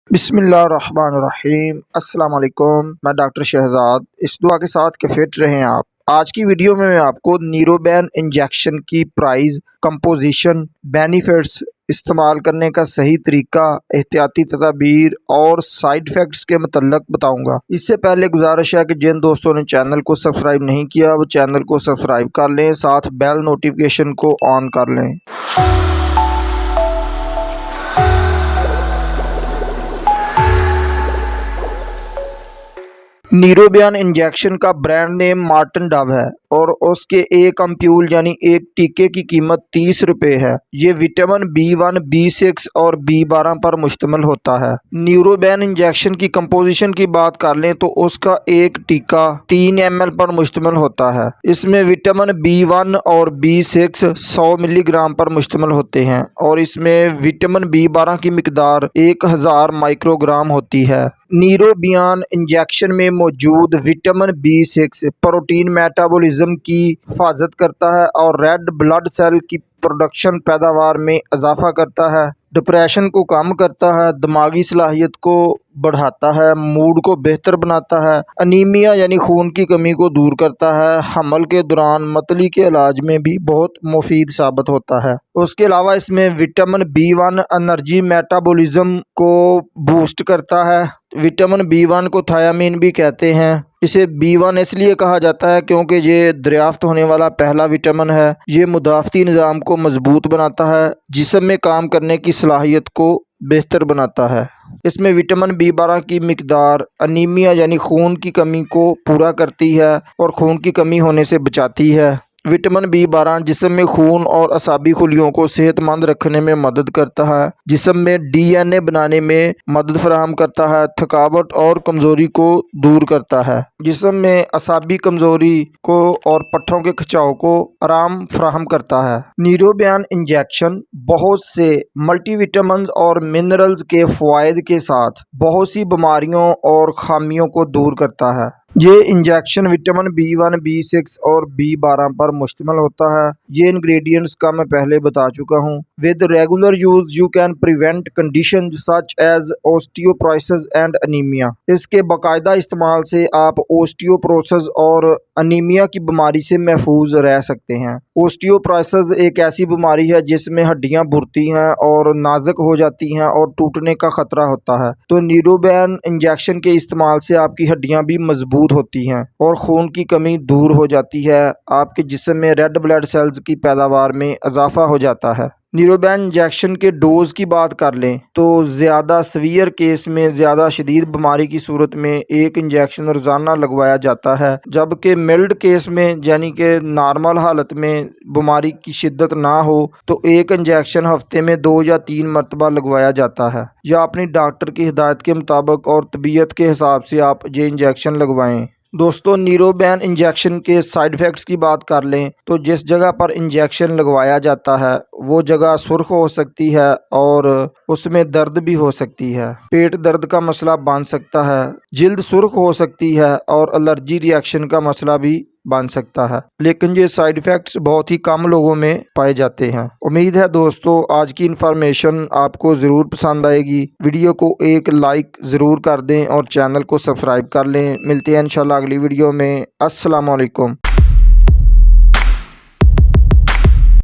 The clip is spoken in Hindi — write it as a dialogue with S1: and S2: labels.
S1: बिस्मिल्लाहिर्रहमानिर्रहीम। अस्सलाम वालेकुम। मैं डॉक्टर शहजाद, इस दुआ के साथ कि फिट रहें आप। आज की वीडियो में मैं आपको न्यूरोबेन इंजेक्शन की प्राइस, कंपोजिशन, बेनिफिट्स, इस्तेमाल करने का सही तरीका, एहतियाती तदाबीर और साइड इफ़ेक्ट्स के मतलब बताऊंगा। इससे पहले गुजारिश है कि जिन दोस्तों ने चैनल को सब्सक्राइब नहीं किया वो चैनल को सब्सक्राइब कर लें, साथ बेल नोटिफिकेशन को ऑन कर लें। न्यूरोबेन इंजेक्शन का ब्रांड नेम मार्टन डव है और उसके एक अम्प्यूल यानी एक टीके की कीमत 30 रुपये है। ये विटामिन B1, B6 और B12 पर मुश्तमिल होता है। न्यूरोबेन इंजेक्शन की कंपोजिशन की बात कर लें तो उसका एक टीका 3 ml पर मुश्तमिल होता है। इसमें विटामिन B1 और B6 100 मिलीग्राम पर मुश्तमिल होते हैं और इसमें विटामिन B12 की मिकदार 1000 माइक्रोग्राम होती है। न्यूरोबेन इंजेक्शन में मौजूद विटामिन B6 प्रोटीन मेटाबॉलिज्म की हिफाजत करता है और रेड ब्लड सेल की प्रोडक्शन पैदावार में इजाफा करता है, डिप्रेशन को कम करता है, दिमागी सलाहियत को बढ़ाता है, मूड को बेहतर बनाता है, अनीमिया यानी खून की कमी को दूर करता है, हमल के दौरान मतली के इलाज में भी बहुत मुफीद साबित होता है। उसके अलावा इसमें विटामिन B1 एनर्जी मेटाबॉलिज्म को बूस्ट करता है। विटामिन B1 को थायामीन भी कहते हैं। इसे B1 इसलिए कहा जाता है क्योंकि ये दरियाफ्त होने वाला पहला विटामिन है। ये मुदाफ़ती निज़ाम को मजबूत बनाता है, जिस्म में काम करने की सलाहियत को बेहतर बनाता है। इसमें विटामिन B12 की मिकदार अनीमिया यानी खून की कमी को पूरा करती है और खून की कमी होने से बचाती है। विटामिन B12 जिस्म में खून और असाबी खुलियों को सेहतमंद रखने में मदद करता है, जिस्म में DNA बनाने में मदद फराहम करता है, थकावट और कमज़ोरी को दूर करता है, जिस्म में असाबी कमज़ोरी को और पट्ठों के खिंचाव को आराम फराहम करता है। न्यूरोबेन इंजेक्शन बहुत से मल्टीविटामिन और मिनरल्स के फ़वाइद के साथ बहुत सी बीमारियों और खामियों को दूर करता है। ये इंजेक्शन विटामिन B1, B6 और B12 पर मुश्तमिल होता है। ये इंग्रेडिएंट्स का मैं पहले बता चुका हूँ। With regular use you can prevent condition such as osteoporosis and anaemia. इसके बाकायदा इस्तेमाल से आप ओस्टियोपोरोसिस और अनीमिया की बीमारी से महफूज रह सकते हैं। ओस्टियोपोरोसिस एक ऐसी बीमारी है जिसमें हड्डियां बुढ़ती हैं और नाजुक हो जाती हैं और टूटने का खतरा होता है। तो न्यूरोबेन इंजेक्शन के इस्तेमाल से आपकी हड्डियां भी मजबूत होती हैं और खून की कमी दूर हो जाती है। आपके जिस्म में रेड ब्लड सेल्स की पैदावार में इजाफा हो जाता है। न्यूरोबेन इंजेक्शन के डोज की बात कर लें तो ज़्यादा सीवियर केस में, ज़्यादा शदीद बीमारी की सूरत में एक इंजेक्शन रोज़ाना लगवाया जाता है, जबकि मिल्ड केस में यानी कि नॉर्मल हालत में बीमारी की शिद्दत ना हो तो एक इंजेक्शन हफ्ते में 2 या 3 मरतबा लगवाया जाता है, या अपनी डॉक्टर की हिदायत के मुताबिक और तबीयत के हिसाब से आप ये इंजेक्शन लगवाएँ। दोस्तों, न्यूरोबेन इंजेक्शन के साइड इफ़ेक्ट्स की बात कर लें तो जिस जगह पर इंजेक्शन लगवाया जाता है वो जगह सुर्ख हो सकती है और उसमें दर्द भी हो सकती है, पेट दर्द का मसला बन सकता है, जिल्द सुर्ख हो सकती है और एलर्जी रिएक्शन का मसला भी बन सकता है। लेकिन ये साइड इफ़ेक्ट्स बहुत ही कम लोगों में पाए जाते हैं। उम्मीद है दोस्तों आज की इन्फॉर्मेशन आपको ज़रूर पसंद आएगी। वीडियो को एक लाइक ज़रूर कर दें और चैनल को सब्सक्राइब कर लें। मिलते हैं इंशाल्लाह अगली वीडियो में। अस्सलाम वालेकुम।